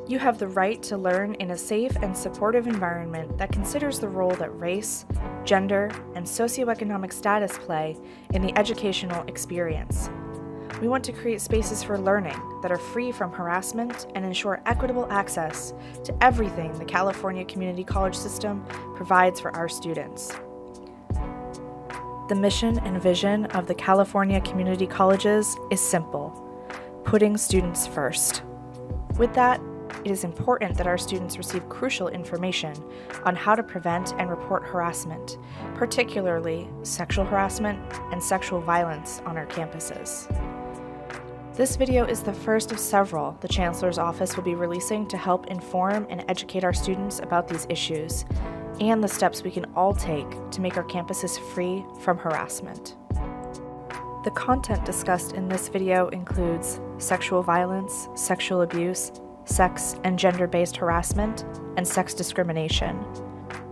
You have the right to learn in a safe and supportive environment that considers the role that race, gender, and socioeconomic status play in the educational experience. We want to create spaces for learning that are free from harassment and ensure equitable access to everything the California Community College system provides for our students. The mission and vision of the California Community Colleges is simple: putting students first. With that, it is important that our students receive crucial information on how to prevent and report harassment, particularly sexual harassment and sexual violence on our campuses. This video is the first of several the Chancellor's Office will be releasing to help inform and educate our students about these issues and the steps we can all take to make our campuses free from harassment. The content discussed in this video includes sexual violence, sexual abuse, sex and gender-based harassment, and sex discrimination.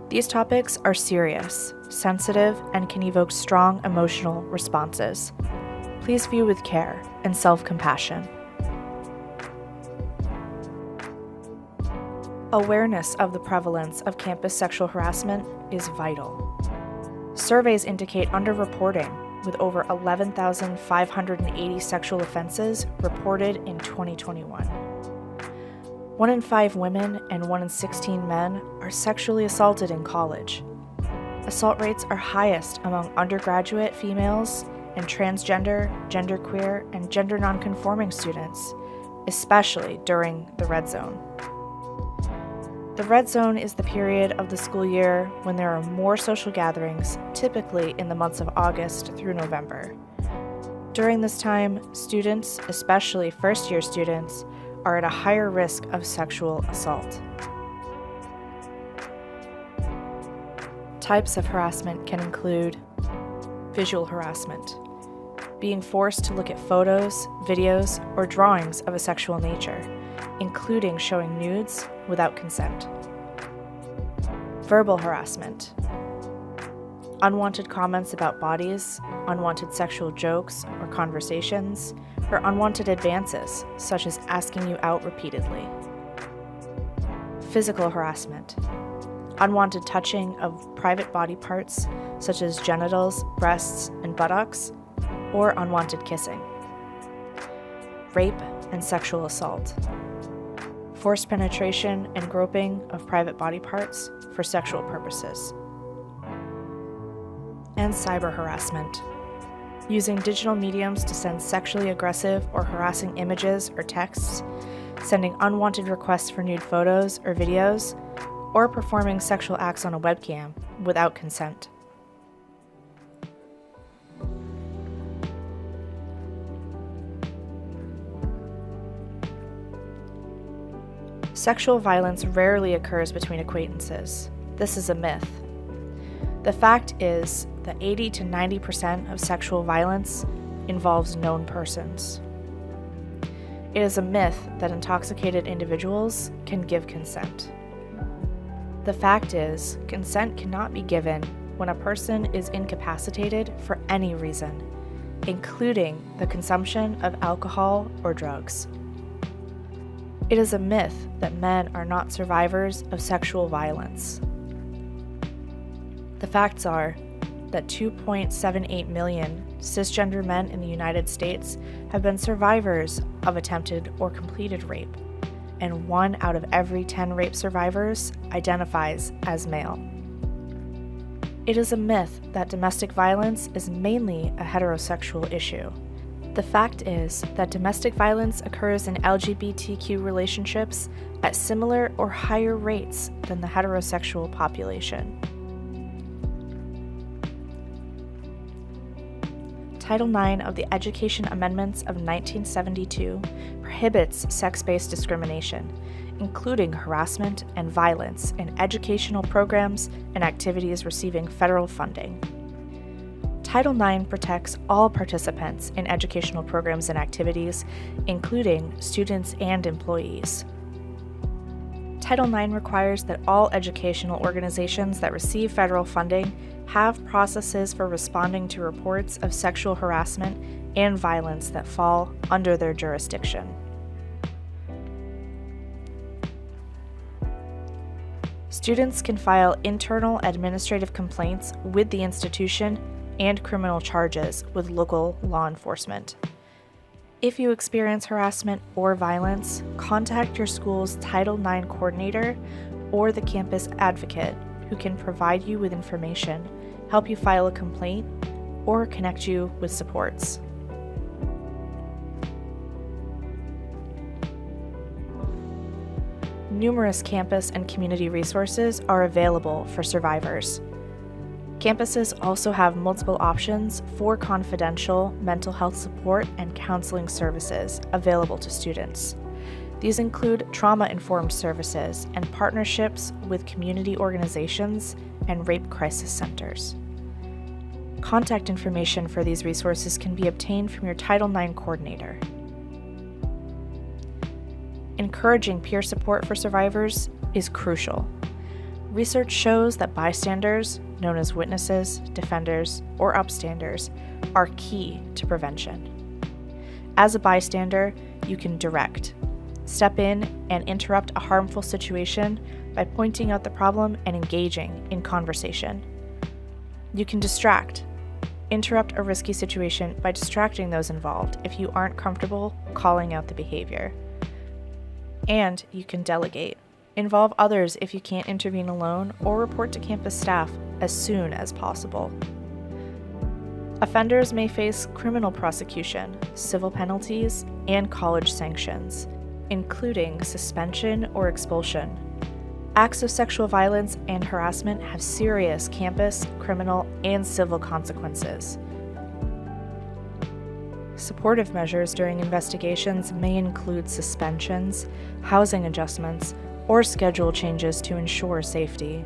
These topics are serious, sensitive, and can evoke strong emotional responses. Please view with care and self-compassion. Awareness of the prevalence of campus sexual harassment is vital. Surveys indicate underreporting, with over 11,580 sexual offenses reported in 2021. 1 in 5 women and 1 in 16 men are sexually assaulted in college. Assault rates are highest among undergraduate females and transgender, genderqueer, and gender nonconforming students, especially during the red zone. The red zone is the period of the school year when there are more social gatherings, typically in the months of August through November. During this time, students, especially first-year students, are at a higher risk of sexual assault. Types of harassment can include visual harassment, being forced to look at photos, videos, or drawings of a sexual nature, including showing nudes without consent. Verbal harassment, unwanted comments about bodies, unwanted sexual jokes or conversations, or unwanted advances, such as asking you out repeatedly. Physical harassment, unwanted touching of private body parts, such as genitals, breasts, and buttocks, or unwanted kissing. Rape and sexual assault, forced penetration and groping of private body parts for sexual purposes. And cyber harassment, using digital mediums to send sexually aggressive or harassing images or texts, sending unwanted requests for nude photos or videos, or performing sexual acts on a webcam without consent. Sexual violence rarely occurs between acquaintances. This is a myth. The fact is that 80 to 90% of sexual violence involves known persons. It is a myth that intoxicated individuals can give consent. The fact is, consent cannot be given when a person is incapacitated for any reason, including the consumption of alcohol or drugs. It is a myth that men are not survivors of sexual violence. The facts are that 2.78 million cisgender men in the United States have been survivors of attempted or completed rape, and 1 out of every 10 rape survivors identifies as male. It is a myth that domestic violence is mainly a heterosexual issue. The fact is that domestic violence occurs in LGBTQ relationships at similar or higher rates than the heterosexual population. Title IX of the Education Amendments of 1972 prohibits sex-based discrimination, including harassment and violence in educational programs and activities receiving federal funding. Title IX protects all participants in educational programs and activities, including students and employees. Title IX requires that all educational organizations that receive federal funding have processes for responding to reports of sexual harassment and violence that fall under their jurisdiction. Students can file internal administrative complaints with the institution and criminal charges with local law enforcement. If you experience harassment or violence, contact your school's Title IX coordinator or the campus advocate, who can provide you with information, help you file a complaint, or connect you with supports. Numerous campus and community resources are available for survivors. Campuses also have multiple options for confidential mental health support and counseling services available to students. These include trauma-informed services and partnerships with community organizations and rape crisis centers. Contact information for these resources can be obtained from your Title IX coordinator. Encouraging peer support for survivors is crucial. Research shows that bystanders, known as witnesses, defenders, or upstanders, are key to prevention. As a bystander, you can direct, step in, and interrupt a harmful situation by pointing out the problem and engaging in conversation. You can distract, interrupt a risky situation by distracting those involved if you aren't comfortable calling out the behavior. And you can delegate. Involve others if you can't intervene alone, or report to campus staff as soon as possible. Offenders may face criminal prosecution, civil penalties, and college sanctions, including suspension or expulsion. Acts of sexual violence and harassment have serious campus, criminal, and civil consequences. Supportive measures during investigations may include suspensions, housing adjustments, or schedule changes to ensure safety.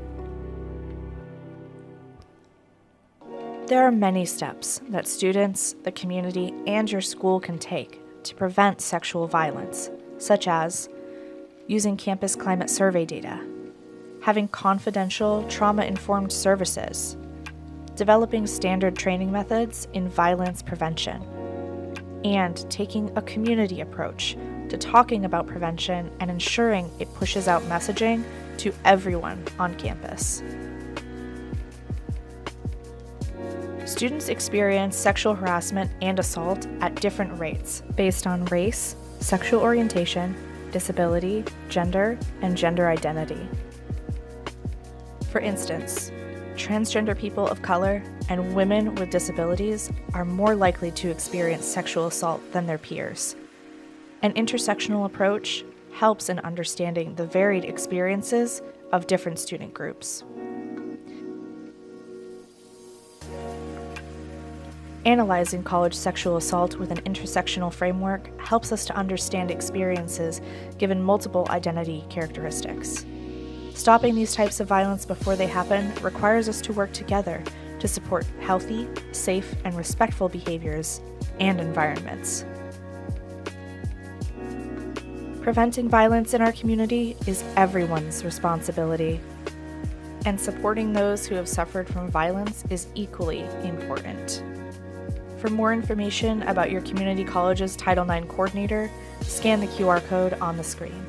There are many steps that students, the community, and your school can take to prevent sexual violence, such as using campus climate survey data, having confidential, trauma-informed services, developing standard training methods in violence prevention, and taking a community approach to talking about prevention and ensuring it pushes out messaging to everyone on campus. Students experience sexual harassment and assault at different rates based on race, sexual orientation, disability, gender, and gender identity. For instance, transgender people of color and women with disabilities are more likely to experience sexual assault than their peers. An intersectional approach helps in understanding the varied experiences of different student groups. Analyzing college sexual assault with an intersectional framework helps us to understand experiences given multiple identity characteristics. Stopping these types of violence before they happen requires us to work together to support healthy, safe, and respectful behaviors and environments. Preventing violence in our community is everyone's responsibility, and supporting those who have suffered from violence is equally important. For more information about your community college's Title IX coordinator, scan the QR code on the screen.